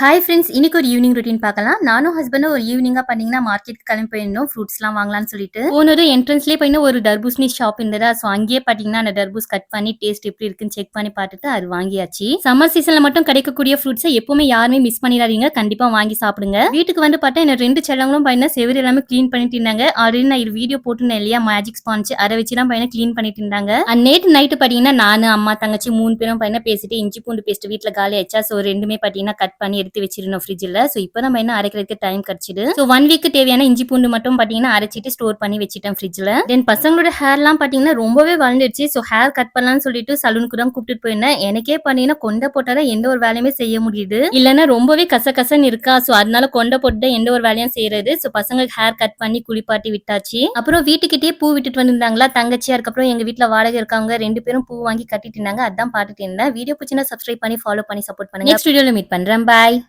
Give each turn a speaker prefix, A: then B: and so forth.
A: Hi friends, இன்னைக்கு ஒரு evening routine பார்க்கலாம். நானும் ஹஸ்பண்டும் ஒரு ஈவினிங்கா பண்ணீங்கன்னா மார்க்கெட் கிளம்பி போயிருந்தோம் ஃப்ரூட்ஸ்லாம் வாங்கலாம்னு சொல்லிட்டு. போனதும் என்ட்ரன்ஸ்லேயே போய் ஒரு தர்பூசணி ஷாப் இருந்ததா, ஸோ அங்கேயே பார்த்தீங்கன்னா அந்த தர்பூஸ் கட் பண்ணி டேஸ்ட் எப்படி இருக்குன்னு செக் பண்ணி பார்த்துட்டு அது வாங்கியாச்சு. சம்மர் சீசன்ல மட்டும் கிடைக்கக்கூடிய ஃப்ரூட்ஸை எப்பவுமே யாருமே மிஸ் பண்ணிடாதீங்க, கண்டிப்பா வாங்கி சாப்பிடுங்க. வீட்டுக்கு வந்து பார்த்தா என்ன 2 செல்லங்களும் பார்த்தீங்கன்னா செவரு எல்லாமே க்ளீன் பண்ணிட்டு இருந்தாங்க. ஆல்ரெடி நான் இது வீடியோ போட்டுருந்தேன் இல்லையா, மேஜிக் ஸ்பான்ச் அதை வச்சு தான் பார்த்தீங்கன்னா க்ளீன் பண்ணிட்டு இருந்தாங்க. நேற்று நைட்டு பார்த்தீங்கன்னா நான் அம்மா தங்கச்சி 3 பேரும் பார்த்தீங்கன்னா பேசிட்டு இஞ்சி பூண்டு பேஸ்ட் வீட்டில் காலி ஆயிடுச்சா, ஸோ ரெண்டுமே பார்த்தீங்கன்னா கட் பண்ணி எடுத்து வச்சிருந்தோம் ஃப்ரிட்ஜில். சோ இப்போ நம்ம என்ன அரைக்கிறதுக்கு டைம் கிடைச்சிது. சோ 1 வீக் தேவையான இஞ்சி பூண்டு மட்டும் பாத்தீங்கன்னா அரைச்சிட்டு ஸ்டோர் பண்ணி வச்சிட்டேன் ஃப்ரிட்ஜ்ல. தென் பசங்களோட ஹேர்லாம் பாத்தீங்கன்னா ரொம்பவே வளர்ந்துருச்சு. சோ ஹேர் கட் பண்ணலாம்னு சொல்லிட்டு சலூனுக்கு தான் கூப்பிட்டு போயிருந்தேன். எனக்கே பாத்தீங்கன்னா கொண்டை போட்டாதான் எந்த ஒரு வேலையுமே செய்ய முடியுது, இல்லைன்னா ரொம்பவே கசகசன்னு இருக்கா. சோ அதனால கொண்டை போட்டு எந்த ஒரு வேலையும் செய்யறது. சோ பசங்களுக்கு ஹேர் கட் பண்ணி குளிப்பாட்டி விட்டாச்சு. அப்புறம் வீட்டுக்கிட்டே பூ விட்டுட்டு வந்திருந்தாங்களா தங்கச்சியா, அதுக்கப்புறம் எங்க வீட்டுல வாடகை இருக்காங்க 2 பேரும் பூ வாங்கி கட்டிட்டு இருந்தாங்க. அதான் பாத்துட்டு இருந்தேன். வீடியோ பிடிச்சிருந்தா சப்ஸ்கிரைப் பண்ணி ஃபாலோ பண்ணி சப்போர்ட் பண்ணுங்க. நெக்ஸ்ட் வீடியோல மீட் பண்றேன். பாய்.